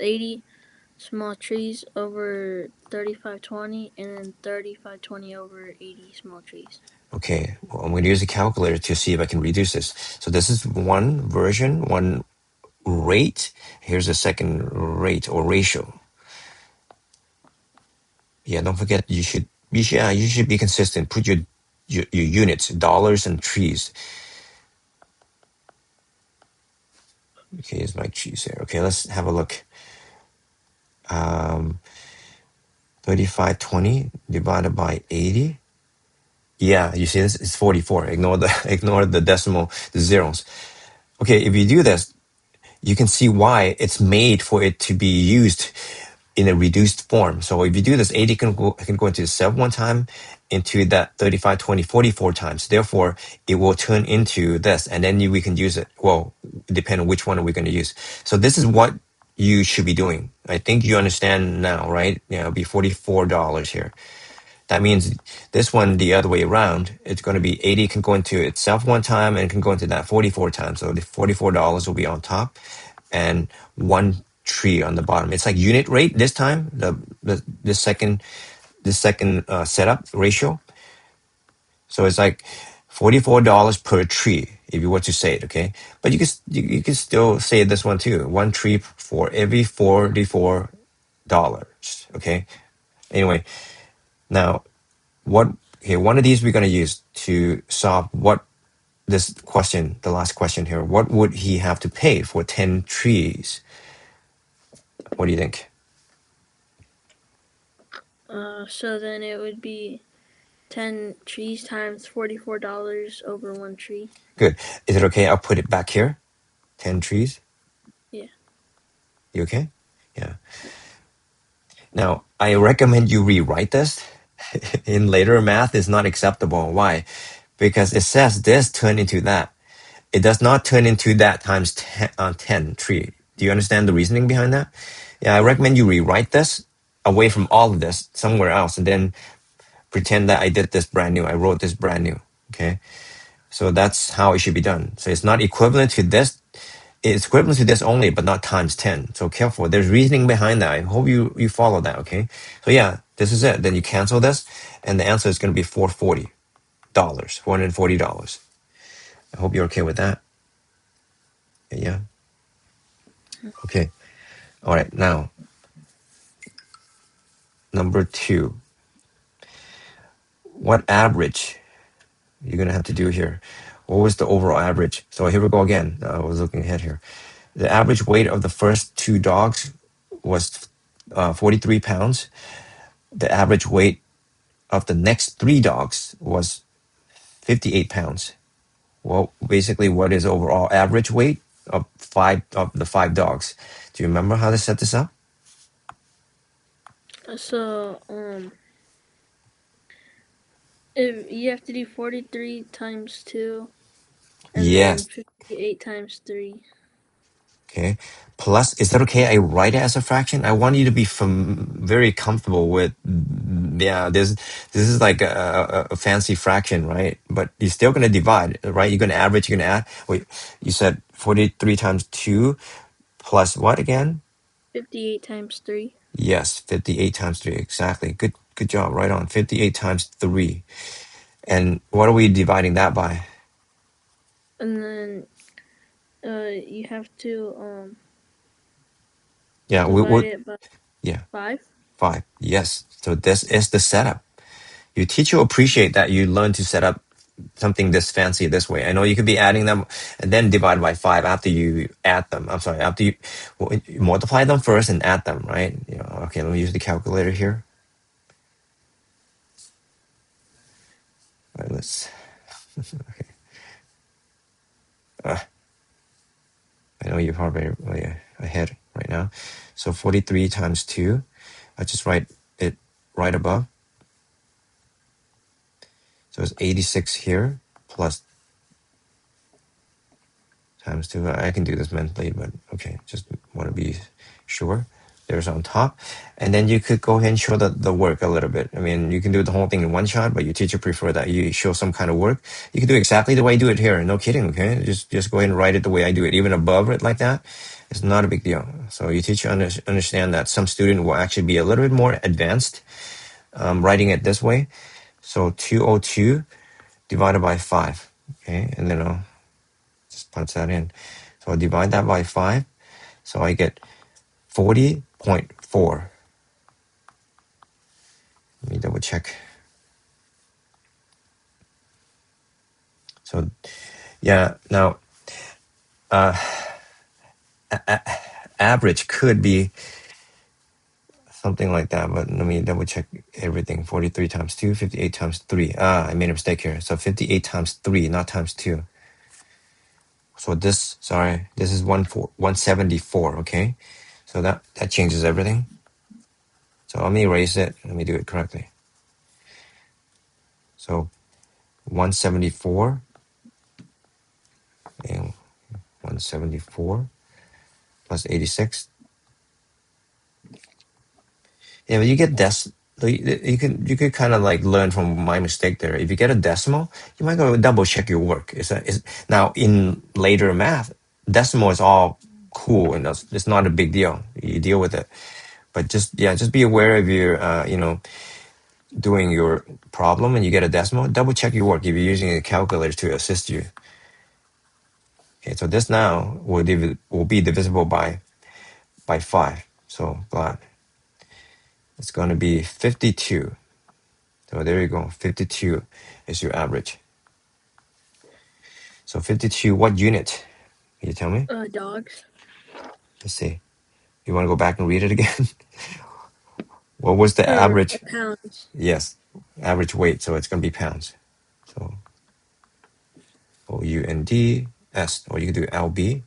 80 small trees over 3520, and then 3520 over 80 small trees. Okay, well, I'm going to use a calculator to see if I can reduce this. So this is one version, one rate. Here's a second rate or ratio. Yeah, don't forget you should be consistent. Put your units, dollars and trees. Okay, here's my trees here. Okay, let's have a look. 3520 divided by 80. Yeah, you see this is 44. Ignore the decimal, the zeros. Okay, if you do this, you can see why it's made for it to be used in a reduced form. So if you do this, 80 can go into itself one time, into that 35, 20, 44 times. Therefore, it will turn into this, and then we can use it. Well, depending on which one we're going to use. So this is what you should be doing. I think you understand now, right? Yeah, it'll be $44 here. That means this one, the other way around, it's going to be 80 can go into itself one time and can go into that 44 times. So the $44 will be on top and one tree on the bottom. It's like unit rate this time, the second setup ratio. So it's like $44 per tree if you were to say it, okay? But you can still say this one too. One tree for every $44, okay? Anyway, now one of these we're going to use to solve this question, the last question here. What would he have to pay for 10 trees? What do you think? So then it would be 10 trees times $44 over one tree. Good. Is it okay? I'll put it back here. 10 trees. Yeah. You okay? Yeah. Now, I recommend you rewrite this. In later math is not acceptable. Why? Because it says this turn into that. It does not turn into that times 10 tree. Do you understand the reasoning behind that? Yeah, I recommend you rewrite this away from all of this somewhere else and then pretend that I did this brand new. I wrote this brand new. Okay. So that's how it should be done. So it's not equivalent to this. It's equivalent to this only, but not times 10. So careful. There's reasoning behind that. I hope you follow that. Okay. So yeah, this is it. Then you cancel this and the answer is going to be $440. $440. I hope you're okay with that. Yeah. Okay. All right. Now, number 2. What average you're going to have to do here? What was the overall average? So here we go again. I was looking ahead here. The average weight of the first 2 dogs was 43 pounds. The average weight of the next 3 dogs was 58 pounds. Well, basically, what is overall average weight of the 5 dogs? Do you remember how to set this up? So if you have to do 43 times 2 and Yes. then 58 times 3. Okay. Plus, is that okay? I write it as a fraction. I want you to be very comfortable with, yeah, this is like a fancy fraction, right? But you're still going to divide, right? You're going to average, you're going to add. Wait, you said 43 times 2 plus what again? 58 times 3. Yes, 58 times 3. Exactly. Good job. Right on. 58 times 3. And what are we dividing that by? And then you have to Yeah, divide it by yeah, 5. 5. Yes. So this is the setup. Your teacher will appreciate that you learn to set up something this fancy this way. I know you could be adding them and then divide by 5 after you add them. I'm sorry, after you multiply them first and add them, right? You know, okay, let me use the calculator here. All right, let's. Okay. I know you're probably ahead right now. So 43 times 2. I just write it right above. So it's 86 here plus times 2. I can do this mentally, but okay, just want to be sure. There's on top. And then you could go ahead and show the work a little bit. I mean, you can do the whole thing in one shot, but your teacher prefer that you show some kind of work. You can do exactly the way I do it here. No kidding, okay? Just go ahead and write it the way I do it, even above it like that. It's not a big deal. So you teach you understand that some student will actually be a little bit more advanced writing it this way. So 202 divided by 5. Okay, and then I'll just punch that in. So I'll divide that by 5. So I get 40.4. Let me double check. So yeah, now average could be something like that, but let me double check everything. 43 times 2, 58 times 3. I made a mistake here. So 58 times 3, not times 2. So this is 174, okay? So that changes everything. So let me erase it. Let me do it correctly. So 174 and 174 plus 86. Yeah, but you get you could kind of like learn from my mistake there. If you get a decimal, you might go double check your work. Now in later math, decimal is all cool and it's not a big deal. You deal with it. But just be aware of your doing your problem and you get a decimal, double check your work if you're using a calculator to assist you. Okay, so this now will be divisible by 5. So but it's going to be 52. So there you go. 52 is your average. So 52, what unit? Can you tell me? Dogs. Let's see. You want to go back and read it again? What was the Or average? pounds. Yes, average weight. So it's going to be pounds. So OUNDS, or you can do LB.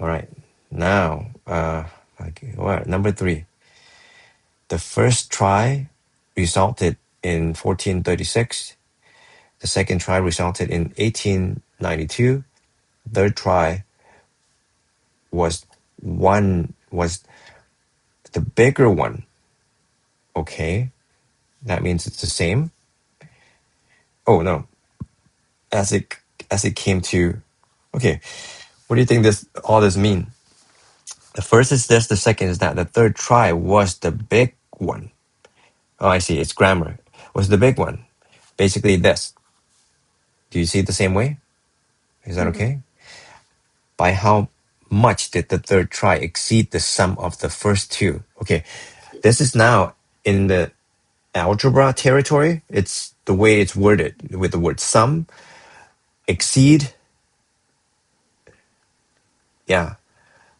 All right. Now, number 3. The first try resulted in 1436. The second try resulted in 1892. Third try was the bigger one. Okay, that means it's the same. Oh no, as it came to. Okay, what do you think all this mean? The first is this. The second is that. The third try was the big one. Oh, I see. It's grammar. Was the big one. Basically this. Do you see it the same way? Is that Mm-hmm. okay? By how much did the third try exceed the sum of the first two? Okay, this is now in the algebra territory. It's the way it's worded with the word sum, exceed. Yeah.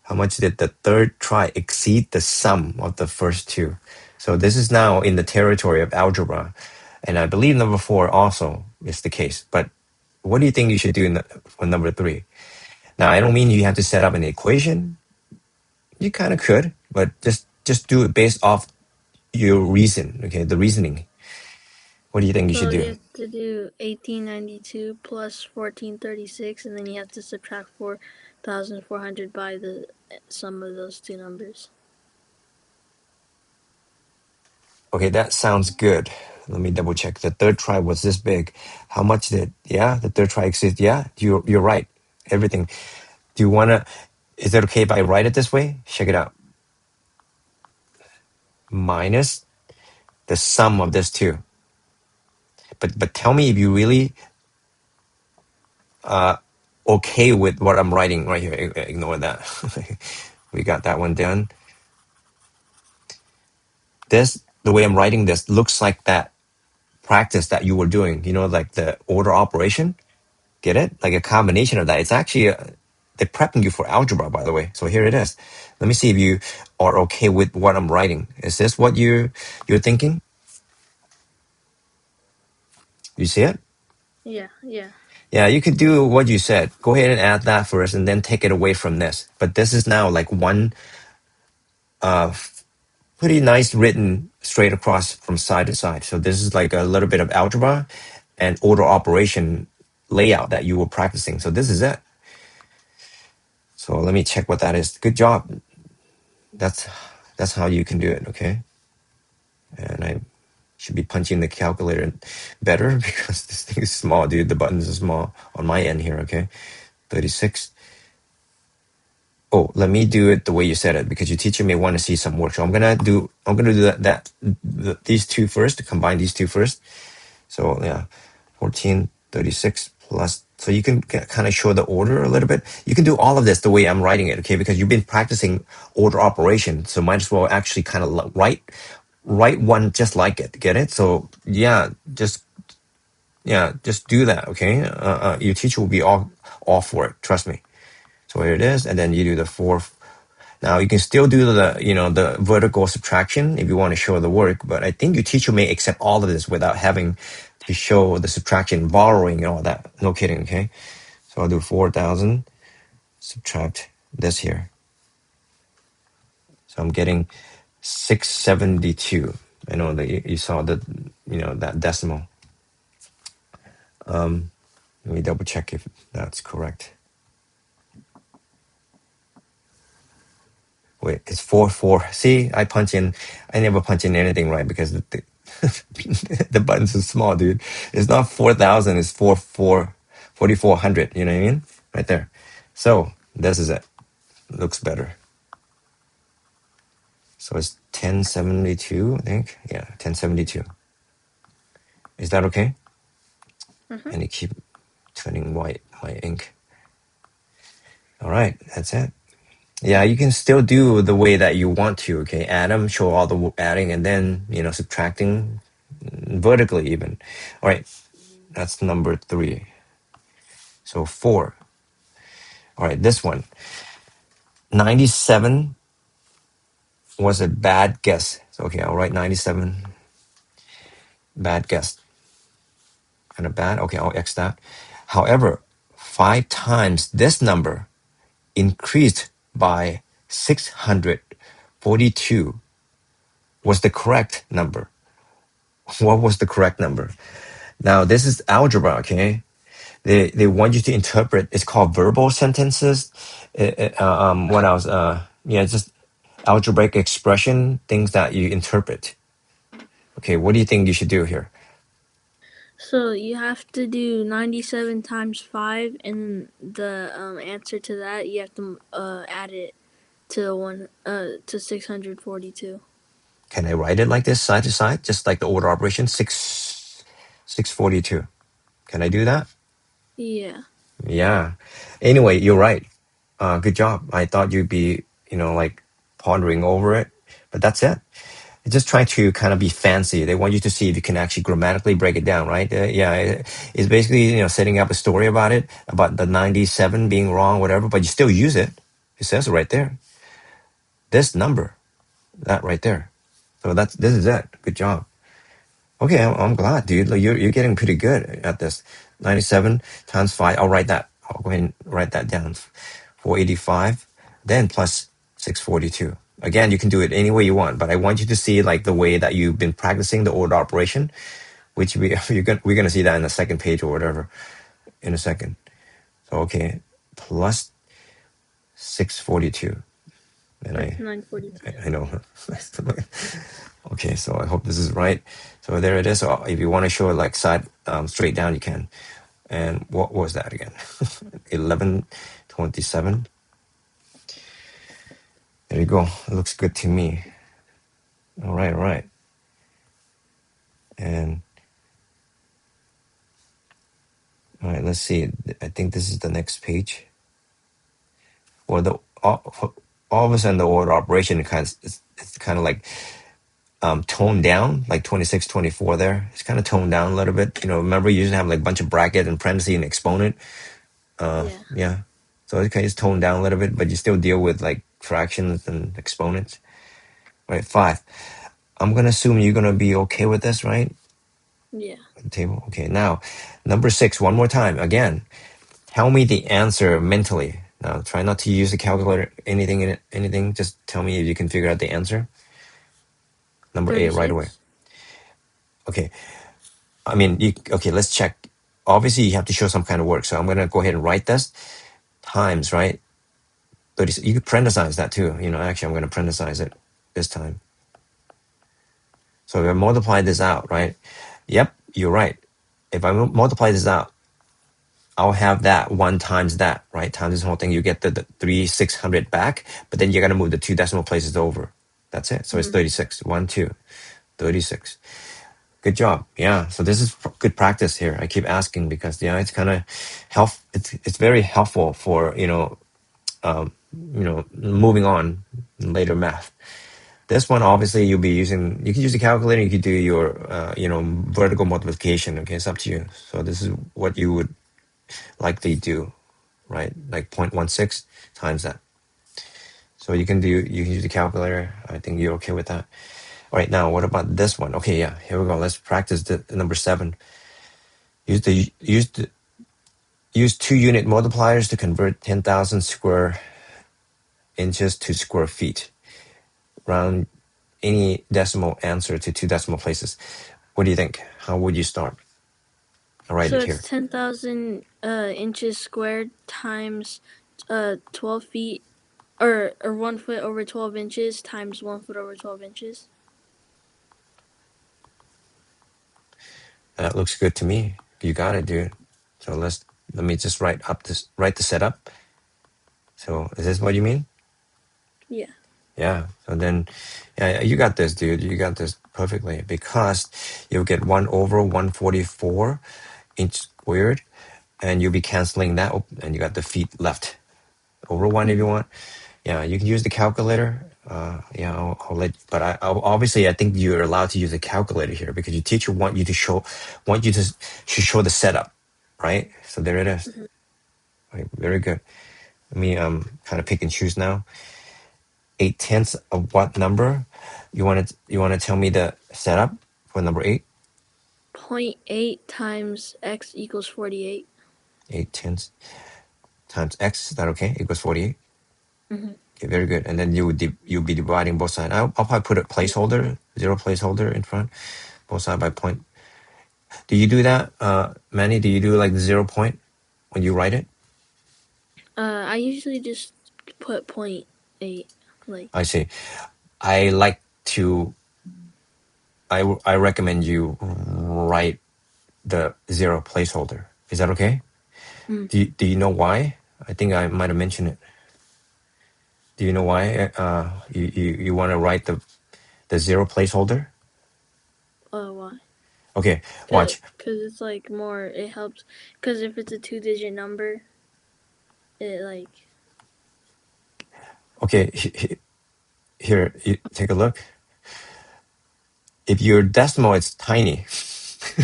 How much did the third try exceed the sum of the first two? So this is now in the territory of algebra. And I believe number 4 also is the case. But what do you think you should do for number 3? Now, I don't mean you have to set up an equation. You kind of could, but just do it based off your reason, okay, the reasoning. What do you think you should So you do? have to do 1892 plus 1436, and then you have to subtract 4,400 by the sum of those two numbers. Okay, that sounds good. Let me double check. The third try was this big. How much the third try exceed? Yeah, you're right. Everything. Do you want to, is it okay if I write it this way? Check it out. Minus the sum of this two. But tell me if you really okay with what I'm writing right here. Ignore that. We got that one done. The way I'm writing this looks like that practice that you were doing, like the order operation. Get it? Like a combination of that. It's actually, they're prepping you for algebra, by the way. So here it is. Let me see if you are okay with what I'm writing. Is this what you're thinking? You see it? Yeah, yeah. Yeah, you could do what you said. Go ahead and add that first and then take it away from this. But this is now like one pretty nice written straight across from side to side. So this is like a little bit of algebra and order operation layout that you were practicing. So this is it. So let me check what that is. Good job. That's how you can do it, okay? And I should be punching the calculator better because this thing is small, dude. The buttons are small on my end here, okay? 36. Oh, let me do it the way you said it because your teacher may want to see some work. So I'm gonna do these two first, to combine these two first. So yeah, 1436 plus. So you can kind of show the order a little bit. You can do all of this the way I'm writing it, okay? Because you've been practicing order operation, so might as well actually kind of write one just like it. Get it? So just do that, okay? Your teacher will be all for it. Trust me. So here it is, and then you do the fourth. Now you can still do the vertical subtraction if you want to show the work, but I think your teacher may accept all of this without having to show the subtraction, borrowing, and all that. No kidding, okay? So I'll do 4,000, subtract this here. So I'm getting 672. I know that you saw that decimal. Let me double check if that's correct. Wait, it's 4-4. See, I never punch in anything right because the buttons are small, dude. It's not 4,000, it's 4,400. You know what I mean? Right there. So this is it. Looks better. So it's 1072, I think. Yeah, 1072. Is that okay? Mm-hmm. And it keep turning white, my ink. All right, that's it. Yeah, you can still do the way that you want to, okay? Add them, show all the adding, and then, subtracting vertically even. All right, that's number 3. So 4. All right, this one. 97 was a bad guess. So, okay, I'll write 97. Bad guess. Kind of bad. Okay, I'll X that. However, 5 times this number increased by 642 was the correct number. What was the correct number? Now, this is algebra, okay? They want you to interpret. It's called verbal sentences. What else? Just algebraic expression, things that you interpret. Okay, what do you think you should do here? So you have to do 97 times 5, and the answer to that, you have to add it to 642. Can I write it like this, side to side, just like the order operation? 642. Can I do that? Yeah. Yeah. Anyway, you're right. Good job. I thought you'd be, like pondering over it, but that's it. Just trying to kind of be fancy. They want you to see if you can actually grammatically break it down, right? It's basically, setting up a story about it, about the 97 being wrong, whatever, but you still use it. It says it right there. This number, that right there. So this is it. Good job. Okay, I'm glad, dude. Like, you're getting pretty good at this. 97 times 5. I'll write that. I'll go ahead and write that down. 485, then plus 642. Again, you can do it any way you want, but I want you to see like the way that you've been practicing the order operation, which we're gonna see that in the second page or whatever in a second. So okay, plus 642, and That's 942. I know. Okay, so I hope this is right. So there it is. So if you want to show it like side straight down, you can. And what was that again? 1127. There you go. It looks good to me. All right, all right. And all right, let's see. I think this is the next page. Well, all of a sudden the order operation it's kind of like toned down, like 26, 24 there. It's kind of toned down a little bit. Remember you used to have like a bunch of bracket and parenthesis and exponent. Yeah. Yeah. So it's toned down a little bit, but you still deal with like fractions and exponents. Right, 5. I'm gonna assume you're gonna be okay with this, right? Yeah. The table. Okay, now number 6, one more time. Again, tell me the answer mentally. Now try not to use the calculator, anything in it, anything. Just tell me if you can figure out the answer. Number 8 right away. 36. Okay. I mean, okay, let's check. Obviously, you have to show some kind of work. So I'm gonna go ahead and write this times, right? 30. You could parenthesize that too. Actually, I'm gonna parenthesize it this time. So if I multiply this out, right? Yep, you're right. If I multiply this out, I'll have that 1 times that, right? Times this whole thing, you get the 600 back, but then you got to move the 2 decimal places over. That's it. So it's 36. 1, 2, 36. Good job. Yeah. So this is good practice here. I keep asking because yeah, it's kind of it's very helpful for moving on in later math. This one obviously you can use the calculator. You could do your vertical multiplication. Okay, it's up to you. So this is what you would likely do, right? Like 0.16 times that. So you can use the calculator. I think you're okay with that. All right, now what about this one? Okay, yeah, here we go. Let's practice the number 7. Use 2-unit multipliers to convert 10,000 square inches to square feet. Round any decimal answer to 2 decimal places. What do you think? How would you start? I'll write So it it's here. 10,000 inches squared times 12 feet, or 1 foot over 12 inches times 1 foot over 12 inches. That looks good to me. You got it, dude. So let me just write the setup. So is this what you mean? Yeah. Yeah. So then, yeah, you got this, dude. You got this perfectly because you'll get 1 over 144 inch squared, and you'll be canceling that, and you got the feet left. Over 1 if you want. Yeah, you can use the calculator. Yeah, I'll let. But I'll, obviously, I think you're allowed to use a calculator here because your teacher want you to show the setup, right? So there it is. Right, very good. Let me kind of pick and choose now. 8/10 of what number? You want to tell me the setup for number 8? 0.8 times x equals 48. 8/10 times x. Is that okay? Equals 48. Mm-hmm. Okay, very good. And then you'll be dividing both sides. I'll probably put a placeholder, 0 placeholder in front, both sides by point. Do you do that, Manny? Do you do like the 0 point when you write it? I usually just put 0.8. Like, I see. I like to. I recommend you write the 0 placeholder. Is that okay? mm, Do you know why? I think I might have mentioned it. Do you know why? You want to write the 0 placeholder? why? Okay, Cause, watch. Cause it's like more. It helps. Cause if it's a 2-digit number, it like. Okay, here, take a look. If your decimal is tiny,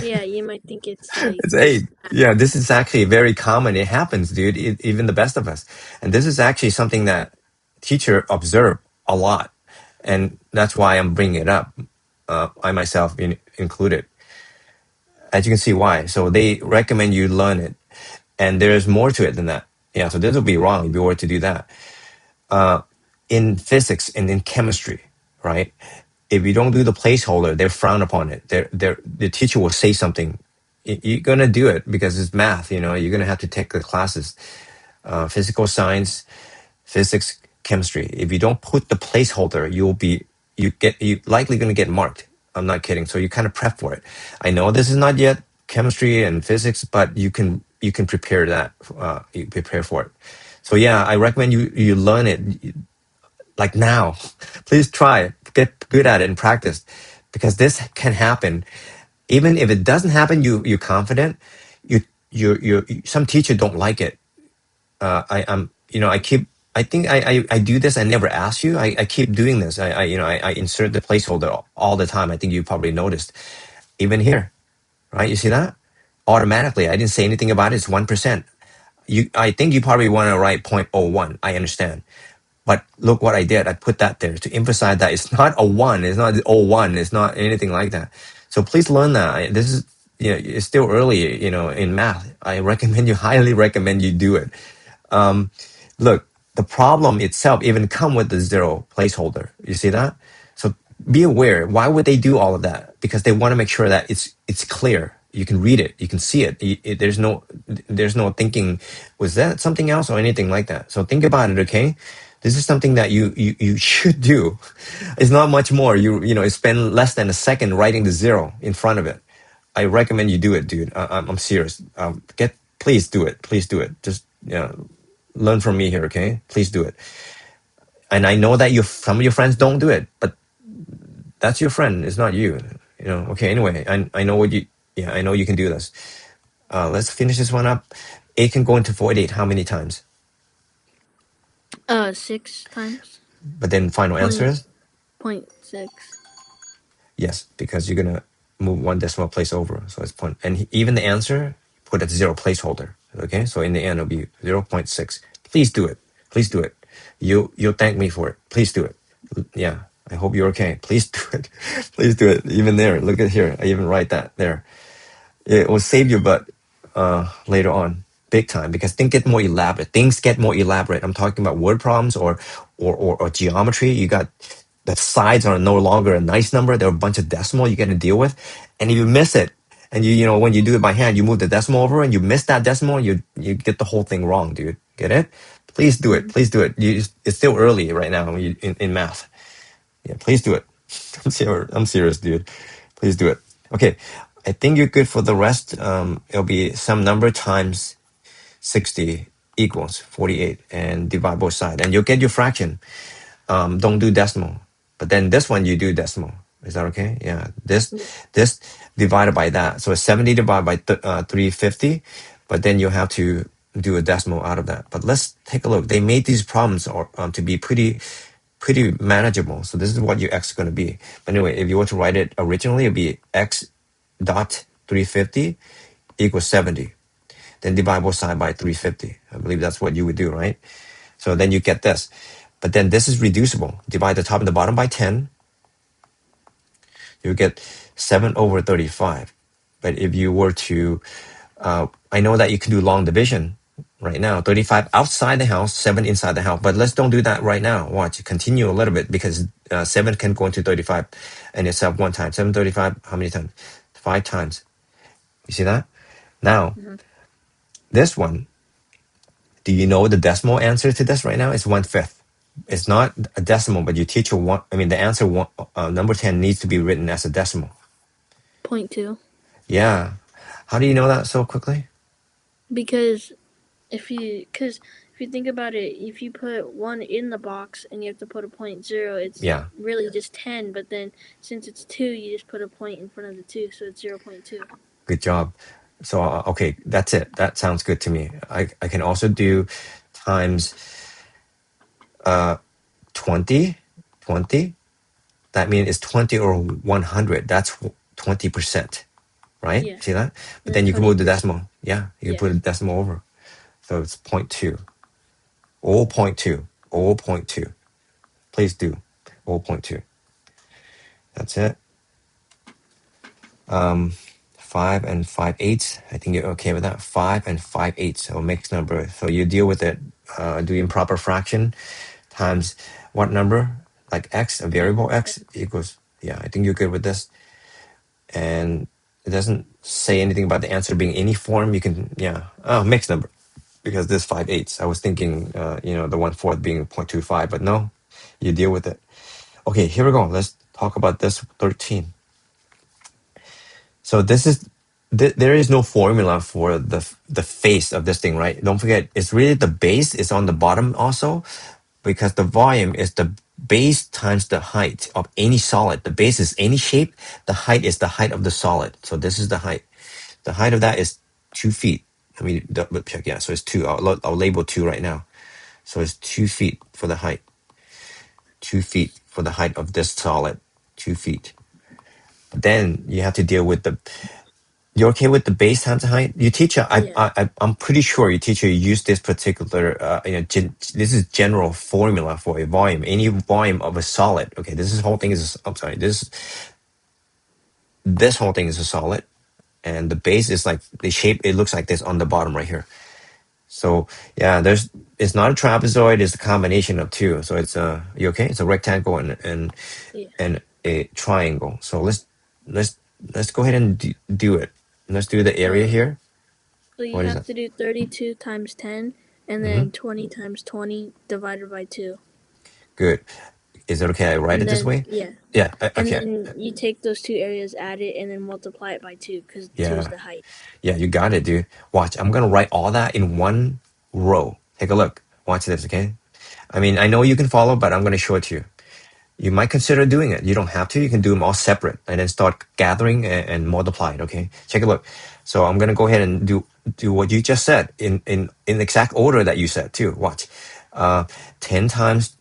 Yeah, you might think it's like it's just. 8. Yeah, this is actually very common. It happens, dude. Even the best of us. And this is actually something that teacher observe a lot. And that's why I'm bringing it up. I myself included. As you can see why. So they recommend you learn it. And there's more to it than that. Yeah, so this would be wrong if you were to do that. In physics and in chemistry, right? If you don't do the placeholder, they're frowned upon it. The teacher will say something. You're gonna do it because it's math. You're gonna have to take the classes, physical science, physics, chemistry. If you don't put the placeholder, you likely gonna get marked. I'm not kidding. So you kind of prep for it. I know this is not yet chemistry and physics, but you can prepare that. You prepare for it. So yeah, I recommend you learn it like now. Please try, get good at it and practice, because this can happen. Even if it doesn't happen, you're confident. You some teacher don't like it. I think I do this. I never ask you. I keep doing this. I insert the placeholder all the time. I think you probably noticed. Even here, right? You see that? Automatically, I didn't say anything about it. It's 1%. I think you probably want to write 0.01. I understand. But look what I did. I put that there to emphasize that it's not a 1. It's not 01. It's not anything like that. So please learn that. This is, it's still early, in math. I recommend you, highly recommend you do it. Look, the problem itself even come with the 0 placeholder. You see that? So be aware. Why would they do all of that? Because they want to make sure that it's clear. You can read it. You can see it. There's no thinking, was that something else or anything like that? So think about it, okay? This is something that you should do. It's not much more. You spend less than a second writing the 0 in front of it. I recommend you do it, dude. I'm serious. Please do it. Please do it. Just learn from me here, okay? Please do it. And I know that some of your friends don't do it, but that's your friend. It's not you. Okay. Anyway, I know what you. Yeah, I know you can do this. Let's finish this one up. 8 can go into void 8 how many times? 6 times. But then final answer is 0.6. yes, because you're gonna move one decimal place over. So it's point. And even the answer, put at 0 placeholder. Okay. So in the end, it'll be 0.6. Please do it. Please do it. You'll thank me for it. Please do it. Yeah. I hope you're okay. Please do it. Please do it. Even there, look at here. I even write that there. It will save your butt later on, big time, because things get more elaborate. Things get more elaborate. I'm talking about word problems or geometry. You got the sides are no longer a nice number. They're a bunch of decimal you got to deal with, and if you miss it, and when you do it by hand, you move the decimal over, and you miss that decimal, you get the whole thing wrong, dude. Get it? Please do it. Mm-hmm. Please do it. It's still early right now in math. Yeah, please do it. I'm serious, dude. Please do it. Okay, I think you're good for the rest. It'll be some number times 60 equals 48 and divide both sides. And you'll get your fraction. Don't do decimal. But then this one, you do decimal. Is that okay? Yeah. Yeah. This divided by that. So it's 70 divided by 350. But then you have to do a decimal out of that. But let's take a look. They made these problems to be pretty manageable. So this is what your x is going to be. But anyway, if you were to write it originally, it'd be x dot 350 equals 70. Then divide both sides by 350. I believe that's what you would do, right? So then you get this. But then this is reducible. Divide the top and the bottom by 10. You get 7 over 35. But if you were to, I know that you can do long division right now. 35 outside the house, 7 inside the house. But let's don't do that right now. Watch, continue a little bit because 7 can go into 35 and itself one time. 735, how many times? 5 times. You see that? Now, Mm-hmm. this one, do you know the decimal answer to this right now? It's 1/5. It's not a decimal, but you teach the answer number 10 needs to be written as a decimal. 0.2. Yeah. How do you know that so quickly? Because if you think about it, if you put 1 in the box and you have to put a 0.0, it's Yeah. really just 10. But then since it's 2, you just put a point in front of the 2, so it's 0.2. Good job. So, okay, that's it. That sounds good to me. I can also do times 20. 20. That means it's 20 or 100. That's 20%, right? Yeah. See that? But And then then you can move the 20%. decimal. Yeah, you can Yeah. put a decimal over. So it's 0.2. All 0.2. All 0.2. Please do. All 0.2. That's it. 5 and 5/8. I think you're okay with that. 5 and 5/8. So mixed number. So you deal with it. Do improper fraction times what number? Like x, a variable Equals x equals. Yeah, I think you're good with this. And it doesn't say anything about the answer being any form. You can, yeah. Oh, mixed number. Because this 5/8. I was thinking, the 1/4 being 0.25, but no, you deal with it. Okay, here we go. Let's talk about this 13. So this is there is no formula for the face of this thing, right? Don't forget, it's really the base is on the bottom also, because the volume is the base times the height of any solid. The base is any shape. The height is the height of the solid. So this is the height. The height of that is 2 feet. Let me double check. Yeah, so it's 2. I'll label 2 right now. So it's 2 feet for the height. 2 feet for the height of this solid. 2 feet. But then you have to deal with the. You're okay with the base times the height? You teacher, Yeah. I'm pretty sure your teacher used this particular, this is general formula for a volume. Any volume of a solid. Okay, this whole thing is. I'm sorry. This whole thing is a solid, and the base is like the shape. It looks like this on the bottom right here. So yeah, it's not a trapezoid. It's a combination of two. So it's you okay? It's a rectangle Yeah. and a triangle. So let's go ahead and do it. Let's do the area Um, here. so you What is have that? to do 32 times 10 and Mm-hmm. then 20 times 20 divided by 2. Good. Is it okay I write And it this then way? yeah, Yeah, and okay. then you take those two areas, add it, and then multiply it by 2 because 2 is Yeah, the height. yeah, you got it, dude. Watch, I'm gonna write all that in one row. Take a look. Watch this, okay? I mean, I know you can follow, but I'm gonna show it to you. You might consider doing it. You don't have to. You can do them all separate and then start gathering and multiply it. Okay, check a look. So I'm gonna go ahead and do what you just said in exact order that you said too. Watch, 10 times.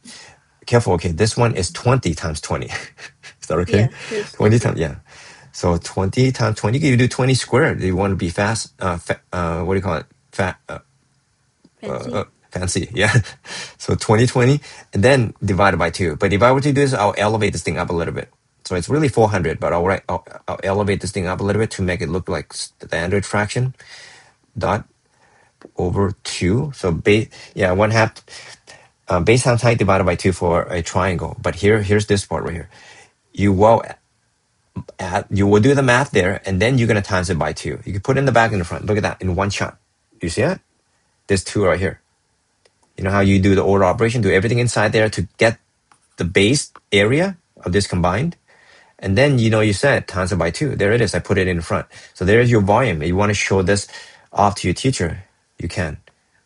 Careful. Okay, this one is 20 times 20. Is that okay? Yeah, because 20 it's times. Yeah. So 20 times 20. You do 20 squared. You want to be fast. What do you call it? Fat. fancy. Fancy, yeah. So 2020, and then divided by 2. But if I were to do this, I'll elevate this thing up a little bit. So it's really 400, but I'll elevate this thing up a little bit to make it look like standard fraction. Dot over 2. So base, yeah, 1/2 base times height divided by 2 for a triangle. But here's this part right here. You will you will do the math there, and then you're gonna times it by 2. You can put it in the back and the front. Look at that in one shot. You see it? There's 2 right here. You know how you do the order operation, do everything inside there to get the base area of this combined. And then, you said times it by 2. There it is. I put it in front. So there's your volume. If you want to show this off to your teacher, you can.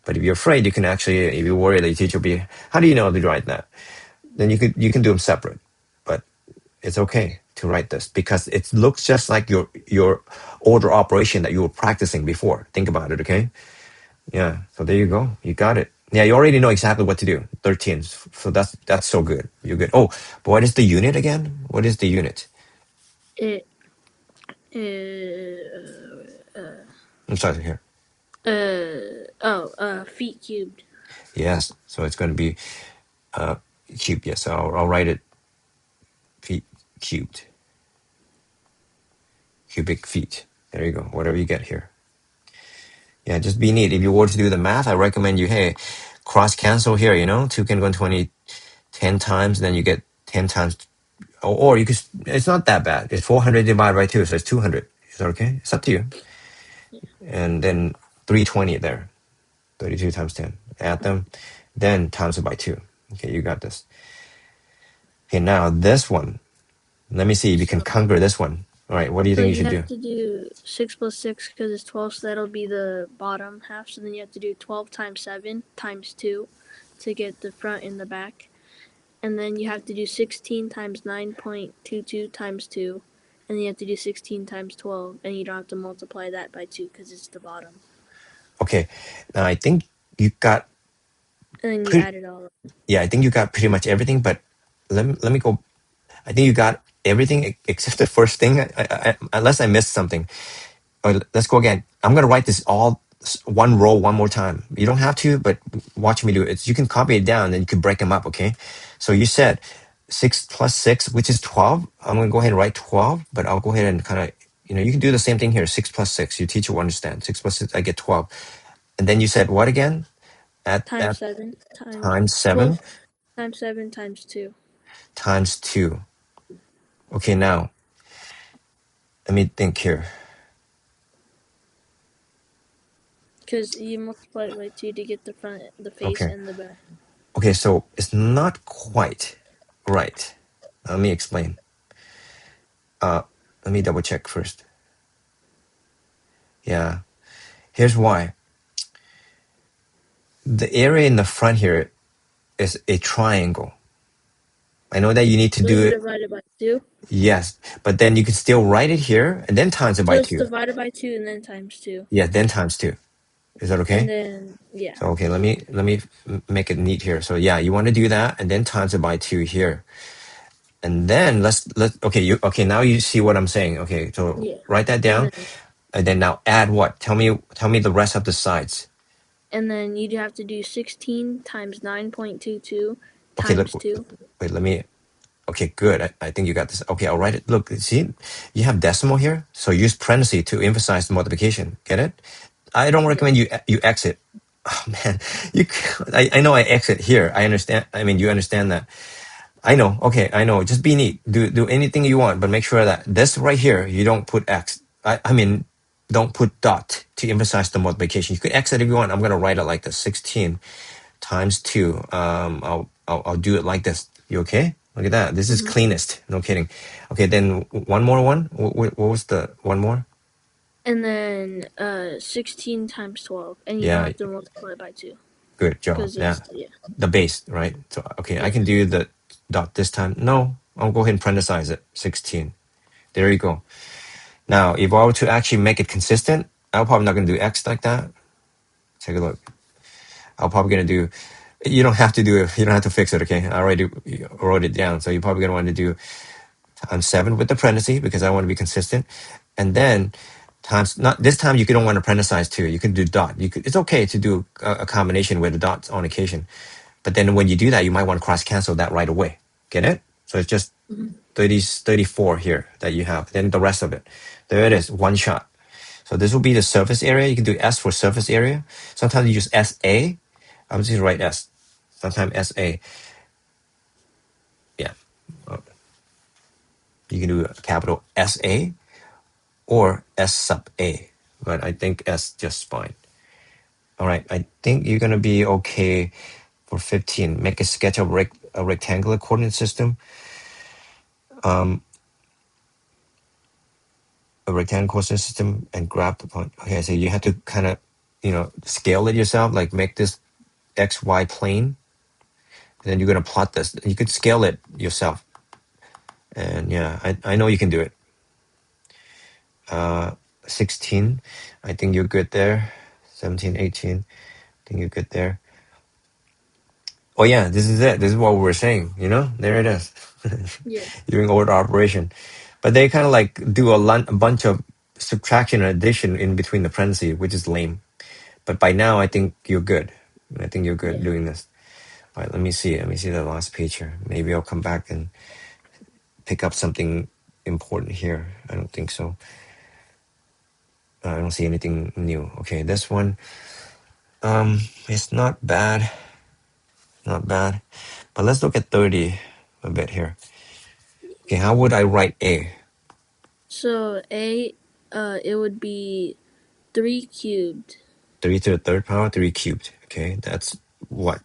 But if you're afraid, you can actually, if you're worried that your teacher will be, how do you know to write that? Then you can do them separate. But it's okay to write this because it looks just like your order operation that you were practicing before. Think about it, okay? Yeah, so there you go. You got it. Yeah, you already know exactly what to do. 13. So that's so good. You're good. Oh, but what is the unit again? What is the unit? It is I'm sorry here. feet cubed. Yes. So it's going to be cubed. Yes. So I'll write it feet cubed. Cubic feet. There you go. Whatever you get here. Yeah, just be neat. If you were to do the math, I recommend you, hey, cross cancel here, 2 can go in 20 10 times, then you get 10 times. Or you could, it's not that bad. It's 400 divided by 2, so it's 200. Is that okay? It's up to you. And then 320 there. 32 times 10. Add them, then times it by 2. Okay, you got this. Okay, now this one. Let me see if you can So conquer this one. All right, what do you so think you you should do? have to do 6 plus 6 because it's 12, so that'll be the bottom half. So then you have to do 12 times 7 times 2 to get the front and the back. And then you have to do 16 times 9.22 times 2. And then you have to do 16 times 12. And you don't have to multiply that by 2 because it's the bottom. Okay, now I think you got And then you pretty, add it all up. yeah, I think you got pretty much everything, but let me go. I think you got everything except the first thing, unless I missed something. Let's go again. I'm gonna write this all one row one more time. You don't have to, but watch me do it. You can copy it down, and you can break them up. Okay. So you said 6 plus 6, which is 12. I'm gonna go ahead and write 12, but I'll go ahead and kind of, you can do the same thing here. 6 plus 6. Your teacher will understand. 6 plus 6, I get 12. And then you said what again? At Times 7 times times 7 12 times 7 times 2. times 2. Okay, now let me think here. Because you multiply it by 2 to get the front, the face, Okay. and the back. Okay, so it's not quite right. Let me explain. Let me double check first. Yeah, here's why. The area in the front here is a triangle. I know that you need to So do you it. divide it by 2. Yes, but then you can still write it here and then times it So by it's 2. divided by 2 and then times 2. Yeah, then times 2. Is that And okay? then, yeah. So okay, let me make it neat here. So yeah, you want to do that and then times it by 2 here. And then let okay, okay, now you see what I'm saying. Okay, so Yeah. write that And down and then now add what? Tell me the rest of the sides. then you'd have to do 16 times 9.22 Okay, times 2. wait, let me. Okay, good. I think you got this. Okay, I'll write it. Look, see, you have decimal here, so use parentheses to emphasize the multiplication. Get it? I don't Yeah. recommend you exit. Oh man, you. I know I exit here. I understand. I mean, you understand that. I know. Okay, I know. Just be neat. Do anything you want, but make sure that this right here you don't put x. I mean, don't put dot to emphasize the multiplication. You could exit if you want. I'm gonna write it like this: 16 times 2. I'll do it like this. You okay? Look at that. This is Mhm. cleanest. No kidding. Okay, then one more one. What was the one more? And then 16 times 12, and you Yeah, have to multiply it by 2 good job. because Yeah, it's yeah the base, right? So okay, I yeah. can do the dot this time. No, I'll go ahead and parenthesize it. 16. There you go. Now, if I were to actually make it consistent, I'm probably not going to do x like that. Take a look. I'm probably going to do. You don't have to do it. You don't have to fix it. Okay, I already wrote it down. So you're probably going to want to do times 7 with the parenthesis because I want to be consistent, and then times not this time you don't want to parenthesize too. You can do dot. You could. It's okay to do a combination with the dots on occasion, but then when you do that, you might want to cross cancel that right away. Get it? So it's just Mhm. 30, 34 here that you have. Then the rest of it, there it is, one shot. So this will be the surface area. You can do S for surface area. Sometimes you use SA. I'm just gonna write S. Sometimes SA. Yeah. You can do a capital SA or S sub A, but I think S just fine. All right, I think you're gonna be okay for 15. Make a sketch of a rectangular coordinate system. A rectangular coordinate system and grab the point. Okay, so you have to kind of, scale it yourself. Like make this XY plane, and then you're gonna plot this. You could scale it yourself, and yeah, I know you can do it. 16, I think you're good there. 17, 18, I think you're good there. Oh yeah, this is it. This is what we were saying. There it is. Yeah. Doing order operation, but they kind of like do a bunch of subtraction and addition in between the parentheses, which is lame. But by now, I think you're good. I think you're good Yeah. doing this. All right, let me see. Let me see the last page here. Maybe I'll come back and pick up something important here. I don't think so. I don't see anything new. Okay, this one, it's not bad. Not bad. But let's look at 30 a bit here. Okay, how would I write A? So a it would be 3 cubed 3 to the third power, 3 cubed. Okay, that's what?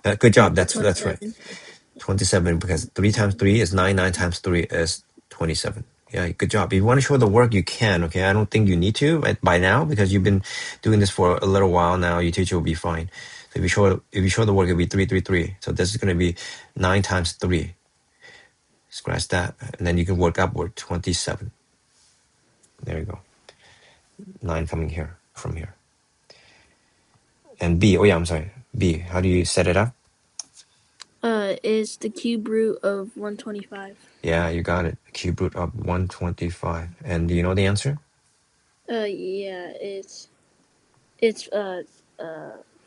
Good job. That's right. 27. 27 because 3 times 3 is 9. 9 times 3 is 27. Yeah, good job. If you want to show the work, you can. Okay, I don't think you need to by now because you've been doing this for a little while now. Your teacher will be fine. So if you show the work, it'll be 3, 3, 3. So this is going to be 9 times 3. Scratch that, and then you can work upward 27. There you go. 9 coming here from here. And B. Oh yeah, I'm sorry. B. How do you set it up? Is the cube root of 125. Yeah, you got it. Cube root of 125. And do you know the answer? Yeah, it's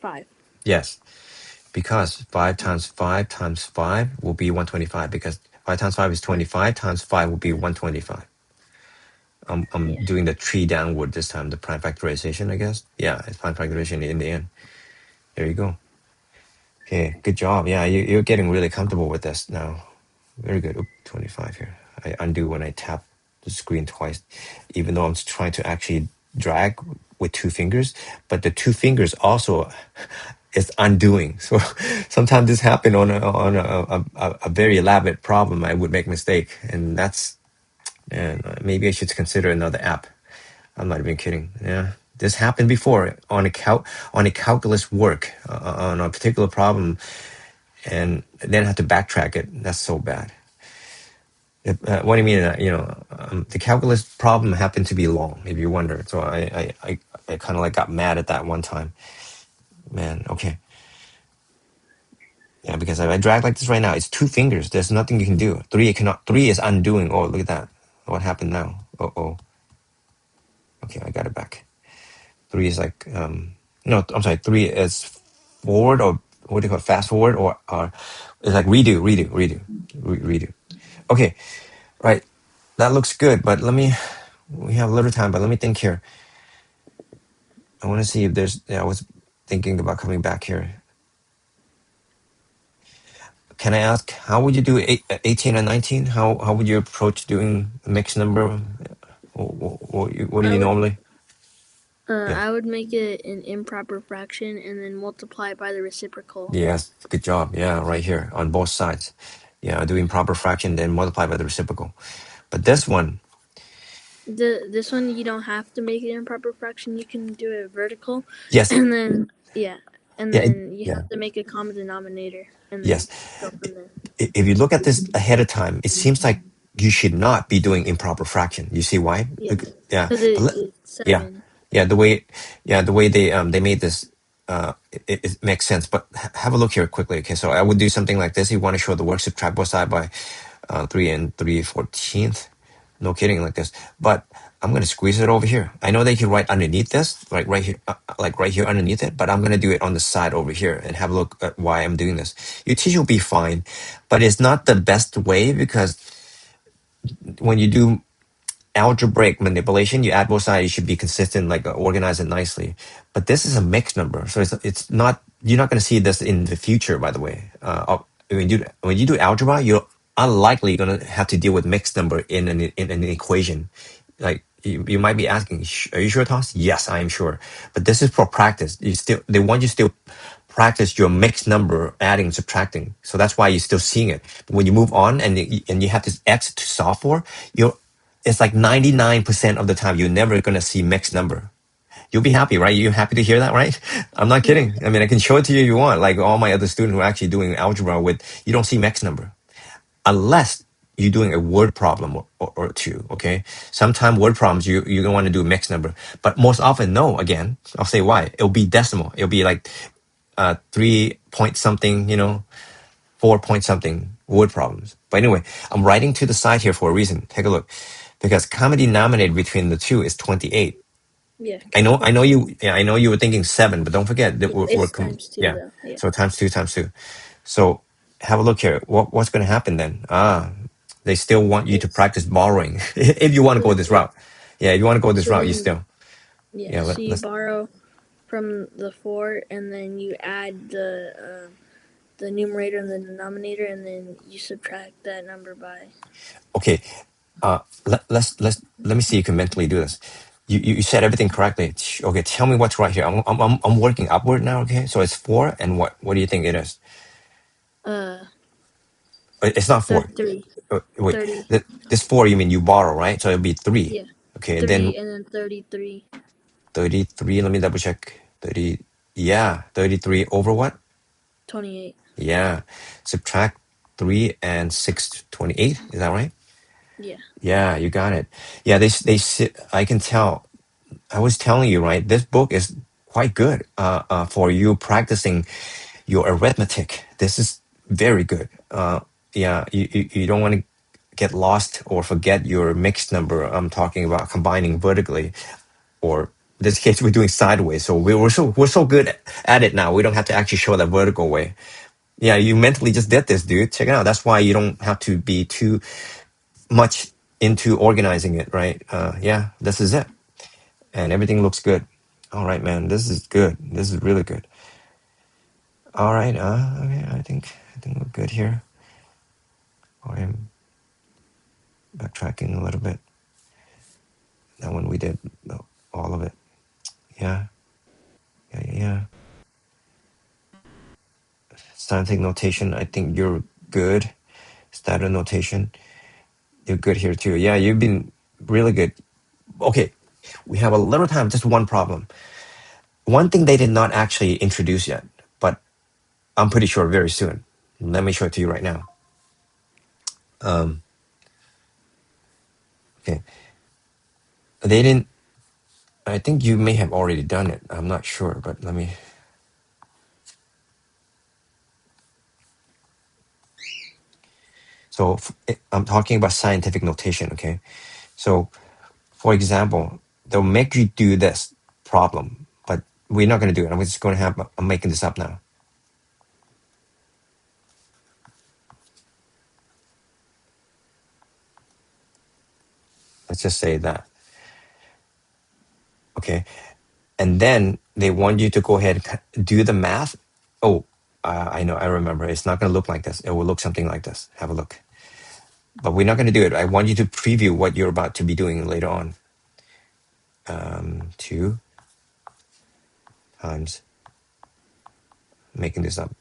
5. Yes, because 5 times 5 times 5 will be 125 because 5 times 5 is 25 times 5 will be 125. I'm Yeah. doing the tree downward this time, the prime factorization, I guess. Yeah, it's prime factorization in the end. There you go. Okay, good job. Yeah, you're getting really comfortable with this now. Very good. Oop, 25 here. I undo when I tap the screen twice, even though I'm trying to actually drag with 2 fingers, but the 2 fingers also is undoing. So sometimes this happen on a very elaborate problem. I would make mistake, and maybe I should consider another app. I'm not even kidding. Yeah, this happened before on a calculus work on a particular problem, and then have to backtrack it. That's so bad. What do you mean? The calculus problem happened to be long, if you wonder. So I kind of like got mad at that one time. Man, okay. Yeah, because if I drag like this right now, it's 2 fingers. There's nothing you can do. 3 cannot. 3 is undoing. Oh, look at that. What happened now? Oh. Okay, I got it back. 3 is like no. I'm sorry. 3 is forward, or what do you call it? Fast forward, or it's like redo. Okay, right. That looks good, but we have a little time, but let me think here. I want to see if there's. Yeah, I was thinking about coming back here. Can I ask, how would you do 18 and 19? How would you approach doing a mixed number? What do I you would normally? Yeah. I would make it an improper fraction and then multiply it by the reciprocal. Yes. Good job. Yeah, right here on both sides. Yeah, do improper fraction, then multiply by the reciprocal. But this one, This one you don't have to make it in proper fraction. You can do it vertical, yes, and then yeah, and yeah, then you yeah, have to make a common denominator, and then yes. go from there. If you look at this ahead of time, it seems like you should not be doing improper fraction. You see why? Yeah, Yeah, because but it's yeah, 7. yeah. The way they made this, it makes sense. But have a look here quickly. Okay, so I would do something like this. You want to show the work, subtract both side by 3 and 3/14th. No kidding, like this. But I'm gonna squeeze it over here. I know they can write underneath this, like right here underneath it. But I'm gonna do it on the side over here and have a look at why I'm doing this. Your teacher will be fine, but it's not the best way because when you do algebraic manipulation, you add both sides, you should be consistent, like organize it nicely. But this is a mixed number, so it's not. You're not going to see this in the future. By the way, when you do algebra, you're unlikely going to have to deal with mixed number in an equation. Like you might be asking, are you sure, Thomas? Yes, I am sure. But this is for practice. They want you still practice your mixed number adding subtracting, so that's why you're still seeing it. But when you move on and you have this x to solve for, you're it's like 99% of the time you're never going to see mixed number. You'll be happy, right? You're happy to hear that, right? I'm not Yeah, kidding. I mean, I can show it to you if you want. Like all my other students who are actually doing algebra with, you don't see mixed number unless you're doing a word problem or two, okay? Sometimes word problems, you don't want to do mixed number. But most often, no, again, I'll say why. It'll be decimal. It'll be like 3 point something, 4 point something word problems. But anyway, I'm writing to the side here for a reason. Take a look. Because common denominator between the two is 28. yeah, I know calculate. I know you were thinking 7, but don't forget that It's times 2 yeah. though. Yeah, So times 2 times 2. So have a look here. What's going to happen then? They still want you to it's practice borrowing if you want to go this yeah. route. Yeah, if you want to go this So route, you then still. yeah, Yeah, so you let's borrow from the 4, and then you add the numerator and the denominator, and then you subtract that number by. okay. Let me see if you can mentally do this. You said everything correctly. Okay, tell me what's right here. I'm working upward now. Okay, so it's 4, and what do you think it is? Uh, It's not 4. 33, Wait, 30. this 4 you mean you borrow, right? So it'll be 3. Yeah, Okay, and then 3, and then 33, 33. Let me double check. 30. Yeah, 33 over what? 28. Yeah, subtract 3 and 6, 28. Is that right? Yeah, Yeah, you got it. Yeah, they sit. I can tell. I was telling you, right? This book is quite good for you practicing your arithmetic. This is very good. Yeah, you don't want to get lost or forget your mixed number. I'm talking about combining vertically, or in this case, we're doing sideways. So we're so good at it now. We don't have to actually show that vertical way. Yeah, you mentally just did this, dude. Check it out. That's why you don't have to be too much into organizing it, right? Yeah, this is it. And everything looks good. All right, man. This is good. This is really good. All right. Okay. I think we're good here. I'm backtracking a little bit. That one we did all of it. Yeah. Yeah. Yeah. Yeah. Scientific notation. I think you're good. Standard notation. You're good here too. Yeah, you've been really good. Okay. We have a little time. Just one problem. One thing they did not actually introduce yet, but I'm pretty sure very soon. Let me show it to you right now. Um, okay. They didn't. I think you may have already done it. I'm not sure, but let me. So I'm talking about scientific notation. Okay. So for example, they'll make you do this problem, but we're not going to do it. I'm just going to have. I'm making this up now. Let's just say that. Okay. And then they want you to go ahead and do the math. Oh, I know. I remember. It's not going to look like this. It will look something like this. Have a look. But we're not going to do it. I want you to preview what you're about to be doing later on. 2 times, making this up,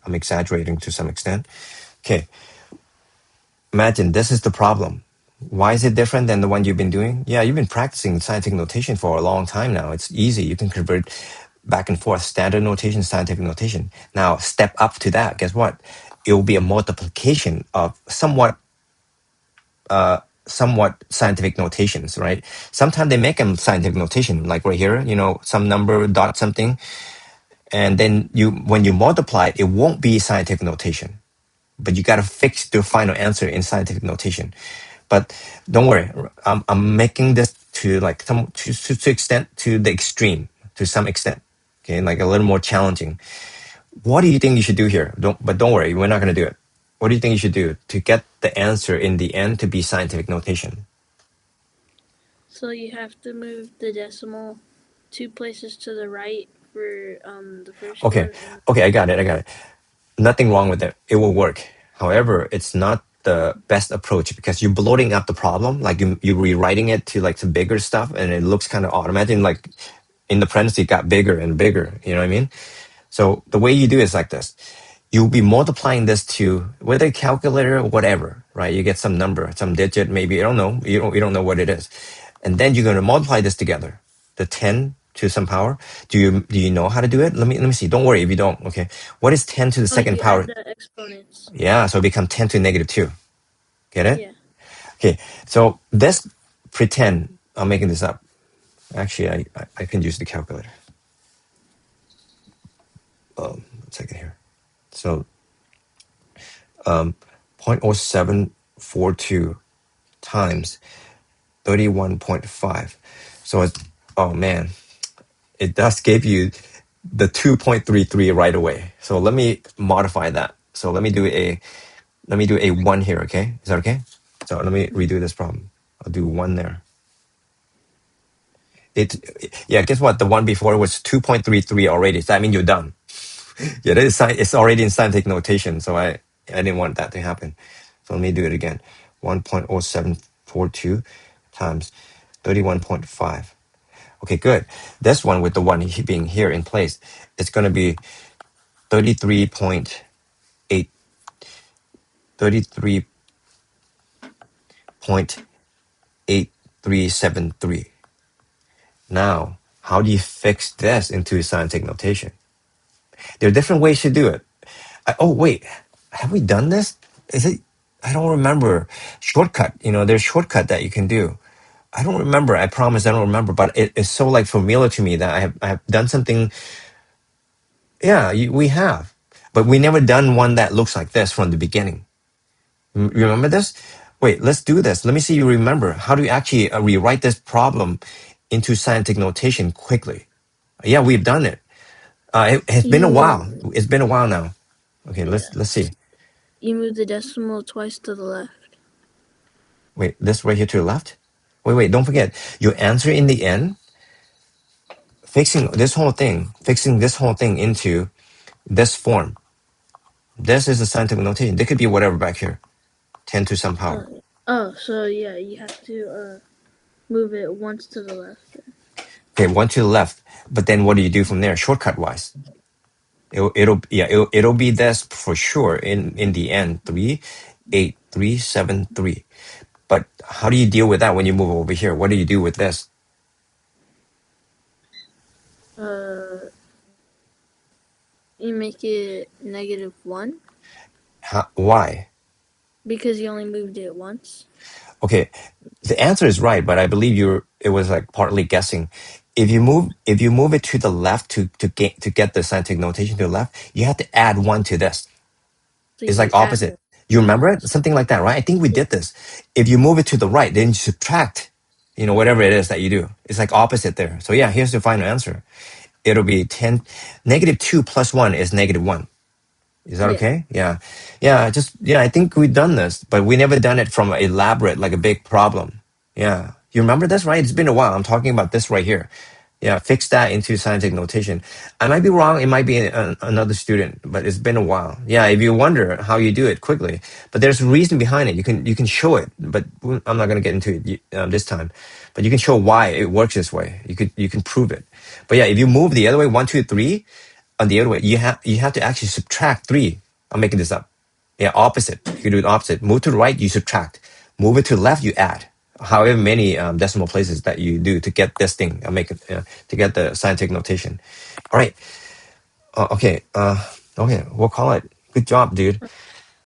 I'm exaggerating to some extent. Okay, imagine this is the problem. Why is it different than the one you've been doing? Yeah, you've been practicing scientific notation for a long time now. It's easy. You can convert back and forth, standard notation, scientific notation. Now, step up to that. Guess what? It will be a multiplication of somewhat scientific notations, right? Sometimes they make them scientific notation, like right here, some number dot something, and then when you multiply it, it won't be scientific notation, but you got to fix the final answer in scientific notation. But don't worry, I'm making this to like to extent to the extreme to some extent, okay, like a little more challenging. What do you think you should do here? Don't worry, we're not going to do it. What do you think you should do to get the answer in the end to be scientific notation? So you have to move the decimal 2 places to the right for the first Okay, one, and okay, I got it. Nothing wrong with it. It will work. However, it's not the best approach because you're bloating up the problem. Like you're rewriting it to like some bigger stuff, and it looks kind of automatic. Like in the parentheses, it got bigger and bigger. You know what I mean? So the way you do it is like this. You'll be multiplying this to whether a calculator or whatever, right? You get some number, some digit, maybe, I don't know. You don't know what it is. And then you're going to multiply this together. The 10 to some power. Do you know how to do it? Let me see. Don't worry if you don't. Okay. What is 10 to the oh, second you add power? the exponents. Yeah, so it becomes 10 to negative 2. Get it? Yeah. Okay. So let's pretend I'm making this up. Actually, I can use the calculator. 1 second here. So 0.0742 times 31.5. So it's, oh man, it does give you the 2.33 right away. So let me modify that. So let me do a 1 here, okay? Is that okay? So let me redo this problem. I'll do 1 there. Yeah, guess what? The one before was 2.33 already. So that means you're done. Yeah, that is it's already in scientific notation. So I didn't want that to happen. So let me do it again. 1.0742 times 31.5. Okay, good. This one with the one being here in place, it's going to be 33.8, 33.8373. Now, how do you fix this into scientific notation? There are different ways to do it. Oh, wait, have we done this? Is it? I don't remember. Shortcut, there's shortcut that you can do. I don't remember. I promise I don't remember, but it is so like familiar to me that I have done something. Yeah, we have, but we never done one that looks like this from the beginning. You remember this? Wait, let's do this. Let me see you remember. How do you actually rewrite this problem into scientific notation quickly? Yeah, we've done it. It's been a while. You It's been a while now. Okay, yeah. let's see. You move the decimal twice to the left. Wait, this right here to the left? Wait, don't forget. Your answer in the end, fixing this whole thing into this form. This is the scientific notation. There could be whatever back here. 10 to some power. So yeah, you have to move it once to the left. Okay, 1 to the left. But then what do you do from there, shortcut wise? It'll be this for sure in the end. 38373. But how do you deal with that when you move over here? What do you do with this? Uh, you make it -1 Why? because you only moved it once. Okay, the answer is right, but I believe it was like partly guessing. If you move it to the left to get the scientific notation to the left, you have to add 1 to this. So It's you like add opposite. You remember it? once. Something like that, right? I think we Yeah. did this. If you move it to the right, then you subtract, whatever it is that you do. It's like opposite there. So yeah, here's the final answer. It'll be 10, -2 plus 1 is -1. Is that Yeah. okay? Yeah. Yeah, I think we've done this, but we never done it from elaborate, like a big problem. Yeah. You remember this, right? It's been a while. I'm talking about this right here. Yeah, fix that into scientific notation. I might be wrong. It might be another student, but it's been a while. Yeah, if you wonder how you do it quickly, but there's a reason behind it. You can show it, but I'm not going to get into it this time. But you can show why it works this way. You can prove it. But yeah, if you move the other way, 1, 2, 3. on the other way, you have to actually subtract 3. I'm making this up. Yeah, opposite. You do the opposite. Move to the right, you subtract. Move it to the left, you add. However many decimal places that you do to get this thing, I make it to get the scientific notation. All right. Okay. Okay. We'll call it. Good job, dude.